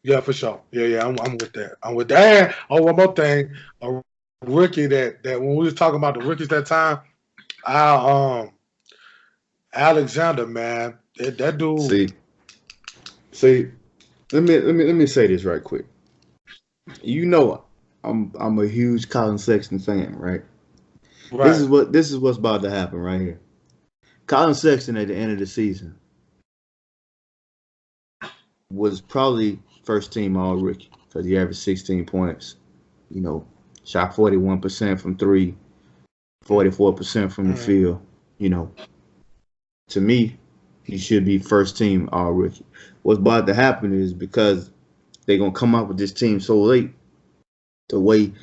Yeah, for sure. Yeah. I'm with that. I'm with that. And, one more thing. A rookie that when we was talking about the rookies that time, I Alexander, man, that dude. See, let me say this right quick. You know, I'm a huge Colin Sexton fan, right? Right. This is what's about to happen right here. Colin Sexton at the end of the season was probably first team all rookie because he averaged 16 points. You know, shot 41% from three, 44% from the field. You know, to me, he should be first team all rookie. What's about to happen is because they're gonna come out with this team so late, the way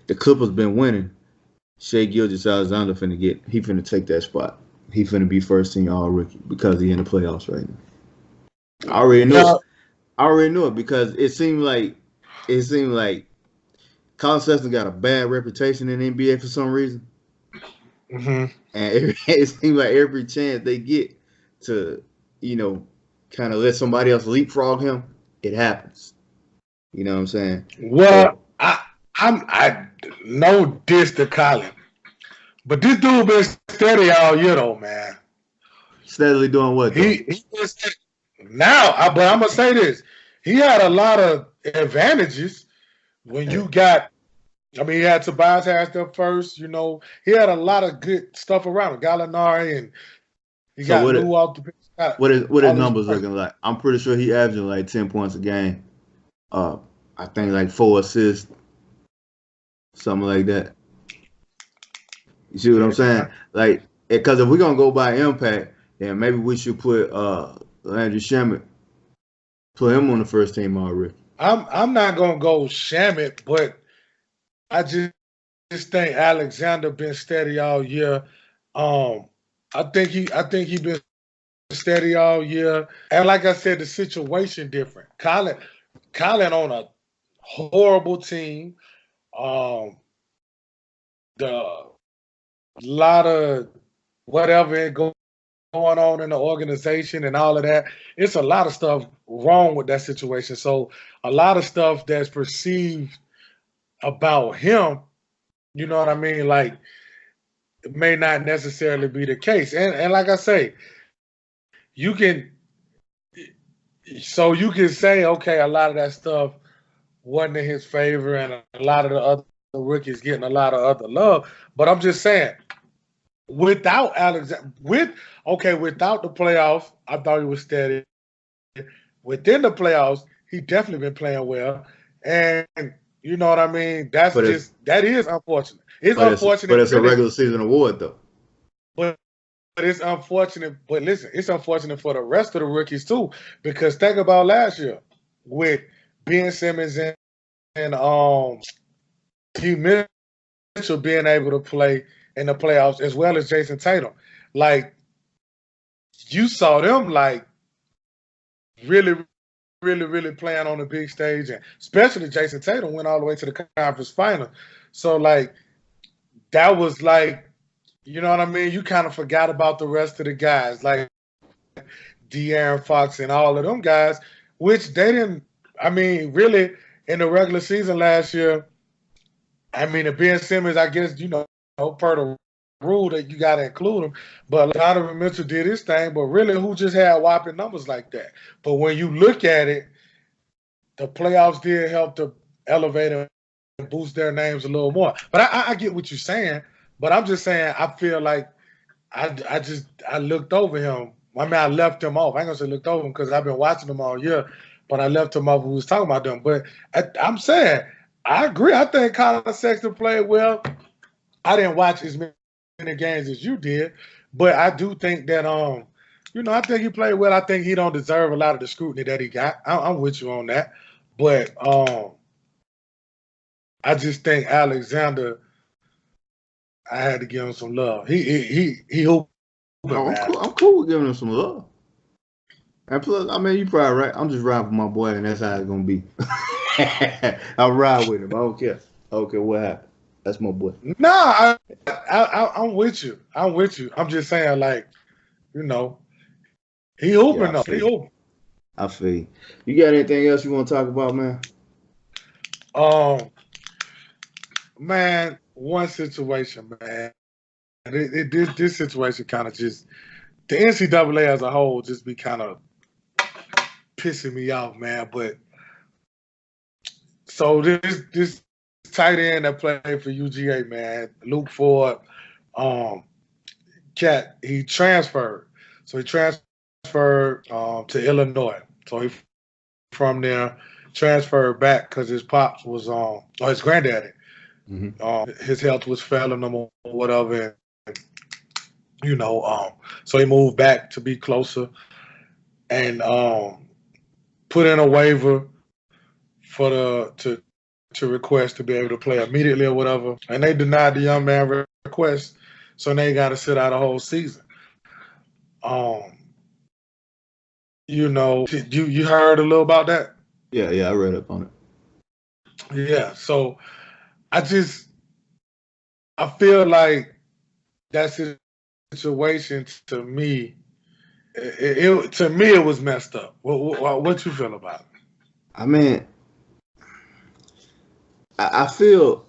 the Clippers been winning, Shea Gilgeous-Alexander finna take that spot. He finna be first team all rookie because he in the playoffs right now. I already knew it because it seemed like Colin Sexton got a bad reputation in the NBA for some reason. Mm-hmm. And it seems like every chance they get to, kind of let somebody else leapfrog him, it happens. You know what I'm saying? Well, I no diss to Colin, but this dude been steady all year though, man. Steadily doing what though? He now, but I'm gonna say this: he had a lot of advantages when you got. I mean, he had Tobias Harris up first. He had a lot of good stuff around him. Gallinari, and he got Lou out the bench. What his numbers looking like? I'm pretty sure he averaging like 10 points a game. I think like 4 assists, something like that. You see what I'm saying? Like, because if we're gonna go by impact, then maybe we should put Landry Shamet, put him on the first team already. I'm not gonna go Shamet, but I just think Alexander been steady all year. I think he been steady all year, and like I said, the situation different. Colin on a horrible team. The lot of whatever going on in the organization and all of that. It's a lot of stuff wrong with that situation. So a lot of stuff that's perceived about him, you know what I mean? Like, it may not necessarily be the case. And like I say, you can say, okay, a lot of that stuff wasn't in his favor, and a lot of the other rookies getting a lot of other love. But I'm just saying, without Alexander, without the playoffs, I thought he was steady. Within the playoffs, he definitely been playing well. And you know what I mean? That is unfortunate. It's unfortunate. But it's a regular season award though. But it's unfortunate. But listen, it's unfortunate for the rest of the rookies too. Because think about last year with Ben Simmons and T. Mitchell being able to play in the playoffs as well as Jason Tatum. Like, you saw them like really, really, really playing on the big stage, and especially Jason Tatum went all the way to the conference final. So like, that was like, you know what I mean? You kind of forgot about the rest of the guys, like De'Aaron Fox and all of them guys, which they didn't. I mean, really, in the regular season last year, I mean, the Ben Simmons, I guess, per the rule that you got to include him. But Donovan Mitchell did his thing, but really, who just had whopping numbers like that? But when you look at it, the playoffs did help to elevate and boost their names a little more. But I get what you're saying, but I'm just saying I feel like I looked over him. I mean, I left him off. I ain't going to say looked over him because I've been watching him all year, but I left him off when we was talking about them. But I'm saying, I agree. I think Colin Sexton played well. I didn't watch as many games as you did, but I do think that I think he played well. I think he don't deserve a lot of the scrutiny that he got. I'm with you on that, but I just think Alexander, I had to give him some love. He hooping, man. I'm cool with giving him some love. And plus, I mean, you probably right. I'm just riding for my boy, and that's how it's gonna be. I'll ride with him. I don't care. What happened. That's my boy. Nah, I'm with you. I'm with you. I'm just saying, like, You know, he hooping Yeah, I up. He feel you. hooping. I feel you. You got anything else you want to talk about, man? Um, man, one situation, man. This situation kind of just the NCAA as a whole just be kind of pissing me off, man. But so this tight end that played for UGA, man, Luke Ford, um, cat, he transferred. So he transferred to Illinois. So he from there transferred back because his pops was or his granddaddy. Mm-hmm. His health was failing him or whatever. And, so he moved back to be closer and put in a waiver for to request to be able to play immediately or whatever. And they denied the young man request, so they got to sit out a whole season. Um, you heard a little about that? Yeah, I read up on it. Yeah. So I feel like that situation to me, to me it was messed up. What you feel about it? I mean, I feel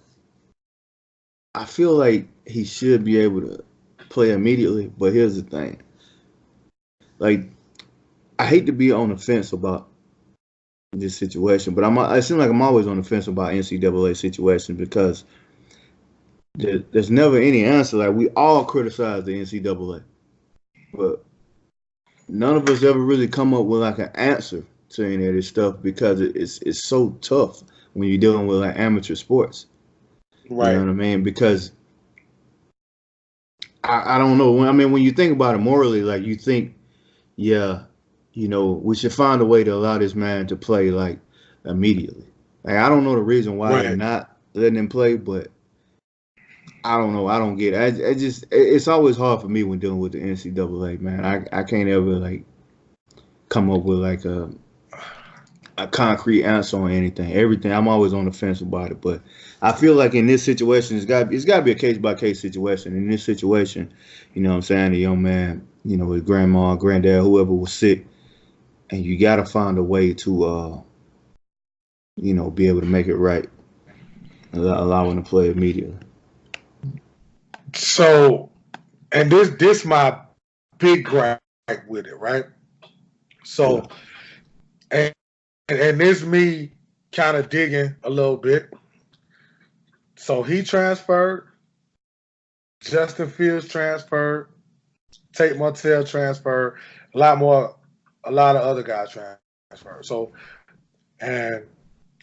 like he should be able to play immediately, but here's the thing. Like, I hate to be on the fence about this situation, but it seems like I'm always on the fence about NCAA situations because there's never any answer. Like, we all criticize the NCAA, but none of us ever really come up with like an answer to any of this stuff because it's so tough when you're dealing with like amateur sports. You know Right. what I mean? Because I don't know. When you think about it morally, like you think, yeah, we should find a way to allow this man to play like immediately. Like I don't know the reason why they're Right. not letting him play, but I don't know. I don't get it. It's always hard for me when dealing with the NCAA, man. I can't ever like come up with like a concrete answer on anything. Everything I'm always on the fence about it, but I feel like in this situation it's got to be a case by case situation. In this situation, you know what I'm saying, the young man, his grandma, granddad, whoever was sick, and you got to find a way to be able to make it right, allowing to play immediately. So, and this my big gripe with it, right? Yeah. So, and this me kind of digging a little bit. So he transferred, Justin Fields transferred, Tate Martell transferred, a lot of other guys transferred. So, and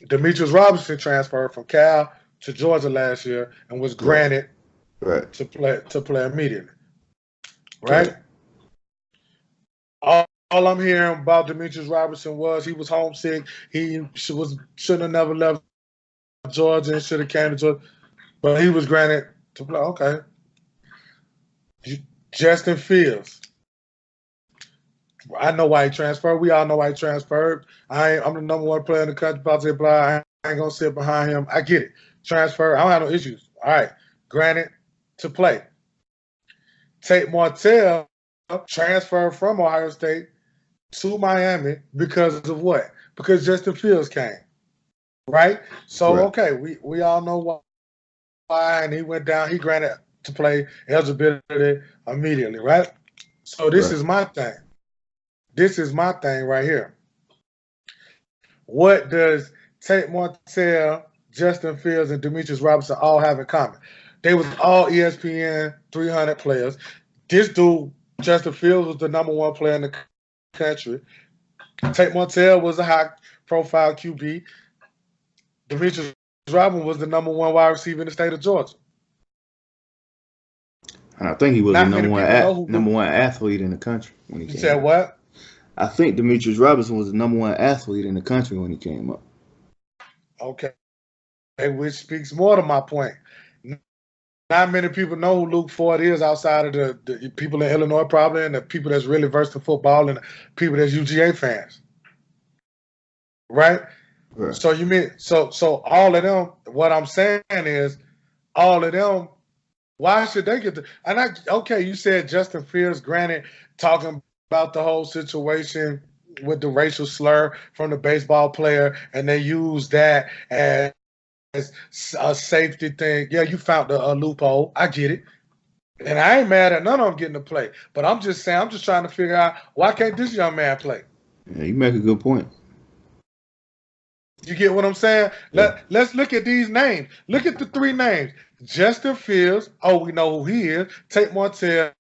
Demetrius Robinson transferred from Cal to Georgia last year and was Right. granted Right. to play immediately. Okay. Right? All I'm hearing about Demetrius Robinson was he was homesick. He shouldn't have never left Georgia and should have came to Georgia, but he was granted to play. Okay, Justin Fields. I know why he transferred. We all know why he transferred. I'm the number one player in the country. About to apply. I ain't gonna sit behind him. I get it. Transfer. I don't have no issues. All right, granted to play. Tate Martell transferred from Ohio State to Miami because of what? Because Justin Fields came. Right? So Right. okay, we all know why, and he went down. He granted to play eligibility immediately, right? So this Right. is my thing. This is my thing right here. What does Tate Martell, Justin Fields, and Demetrius Robinson all have in common? They was all ESPN 300 players. This dude, Justin Fields, was the number one player in the country. Tate Martell was a high-profile QB. Demetrius Robinson was the number one wide receiver in the state of Georgia. And I think he was the Not many people know who number Luke. one athlete in the country when he You came said up. what? I think Demetrius Robinson was the number one athlete in the country when he came up. Okay, which speaks more to my point. Not many people know who Luke Ford is outside of the people in Illinois, probably, and the people that's really versed in football and the people that's UGA fans, right? Right. So you mean so all of them? What I'm saying is, all of them Why should they get the? Okay, you said Justin Fields, granted, talking about the whole situation with the racial slur from the baseball player, and they use that as a safety thing. Yeah, you found a loophole. I get it. And I ain't mad at none of them getting to play. But I'm just saying, I'm just trying to figure out why can't this young man play? Yeah, you make a good point. You get what I'm saying? Yeah. Let's look at these names. Look at the three names. Justin Fields, oh, we know who he is. Tate Martell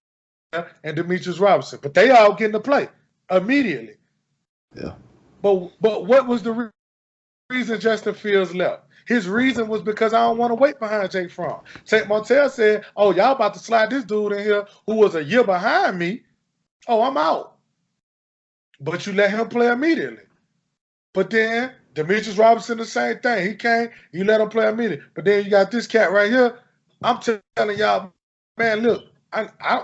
and Demetrius Robinson. But they all getting to play immediately. Yeah. But what was the reason Justin Fields left? His reason was because I don't want to wait behind Jake Fromm. Tate Martell said, oh, y'all about to slide this dude in here who was a year behind me. Oh, I'm out. But you let him play immediately. But then Demetrius Robinson, the same thing. He came, you let him play immediately. But then you got this cat right here. I'm telling y'all, man, look,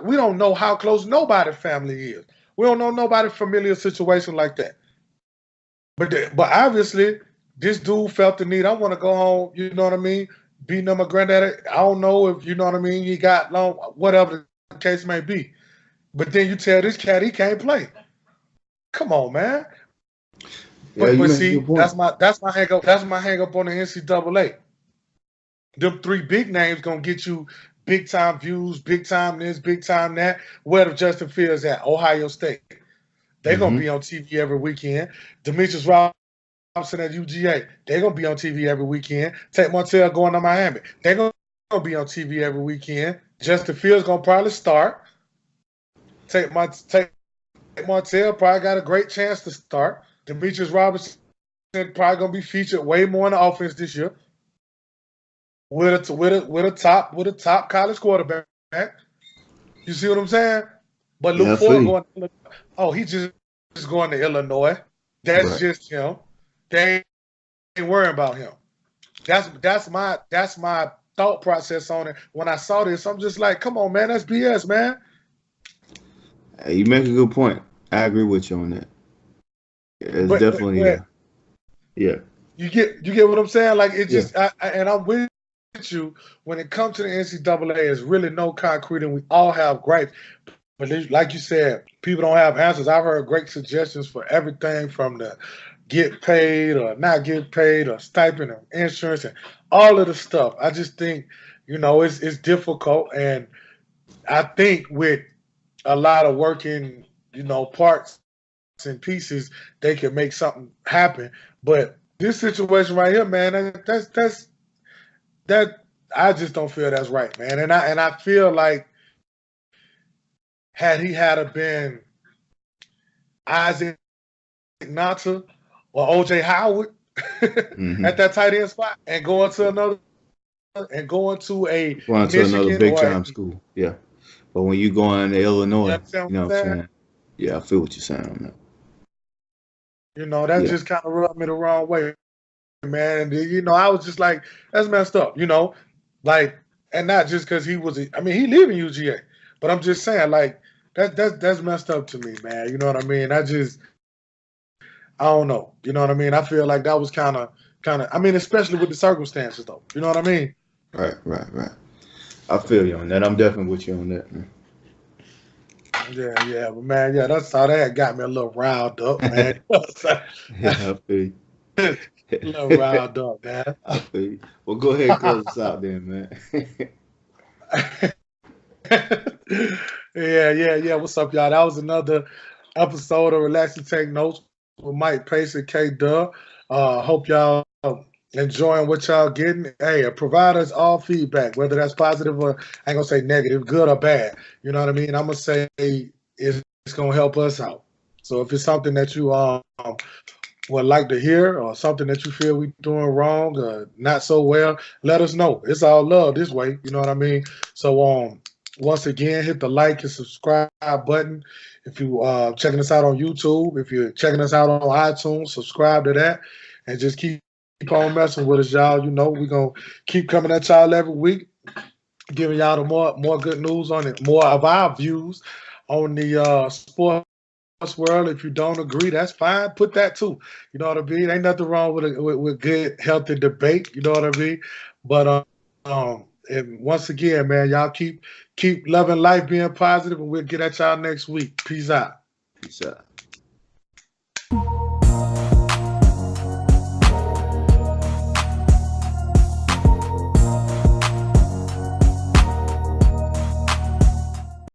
we don't know how close nobody's family is. We don't know nobody's familiar situation like that. But obviously, this dude felt the need. I want to go home, you know what I mean? Beating up my granddaddy. I don't know if, you know what I mean, he got long, whatever the case may be. But then you tell this cat he can't play. Come on, man. But see, that's my hang up. That's my hang up on the NCAA. Them three big names gonna get you big time views, big time this, big time that. Where the Justin Fields at? Ohio State. They're gonna be on TV every weekend. Demetrius Robinson at UGA. They're gonna be on TV every weekend. Tate Martell going to Miami. They're gonna be on TV every weekend. Justin Fields gonna probably start. Tate Martell probably got a great chance to start. Demetrius Robinson probably gonna be featured way more in the offense this year. With a top college quarterback. You see what I'm saying? But Luke Ford going. Oh, he just going to Illinois. That's just him. They ain't worrying about him. That's my thought process on it. When I saw this, I'm just like, come on, man, that's BS, man. Hey, you make a good point. I agree with you on that. It's definitely yeah. You get what I'm saying? Like it just and I'm with you when it comes to the NCAA. There's really no concrete, and we all have gripes. But like you said, people don't have answers. I've heard great suggestions for everything from the get paid or not get paid or stipend or insurance and all of the stuff. I just think, it's difficult. And I think with a lot of working, parts and pieces, they can make something happen. But this situation right here, man, that I just don't feel that's right, man. And I feel like had he been Isaac Nata or OJ Howard at that tight end spot and going to another big time school, yeah. But when you go into Illinois, you know what I'm saying? Yeah, I feel what you're saying on that. That just kind of rubbed me the wrong way, man. And, I was just like, that's messed up, like, and not just because he was, he leaving UGA, but I'm just saying, like, that's messed up to me, man. You know what I mean? I don't know. You know what I mean? I feel like that was kind of, especially with the circumstances, though. You know what I mean? Right. I feel you on that. I'm definitely with you on that, man. Yeah, but man, that's how that got me a little riled up, man. I feel you. A little riled up, man. I feel you. Well, go ahead and close us out then, man. Yeah. What's up, y'all? That was another episode of Relax and Take Notes with Mike Pace and K Dub. Hope y'all enjoying what y'all getting. Hey, provide us all feedback, whether that's positive or I ain't gonna say negative, good or bad. You know what I mean? I'm gonna say it's gonna help us out. So if it's something that you would like to hear or something that you feel we doing wrong or not so well, let us know. It's all love this way. You know what I mean? So once again, hit the like and subscribe button. If you checking us out on YouTube, if you're checking us out on iTunes, subscribe to that and just keep on messing with us, y'all. We're going to keep coming at y'all every week, giving y'all the more good news on it, more of our views on the sports world. If you don't agree, that's fine. Put that too. You know what I mean? Ain't nothing wrong with good, healthy debate. You know what I mean? But And once again, man, y'all keep loving life, being positive, and we'll get at y'all next week. Peace out. Peace out.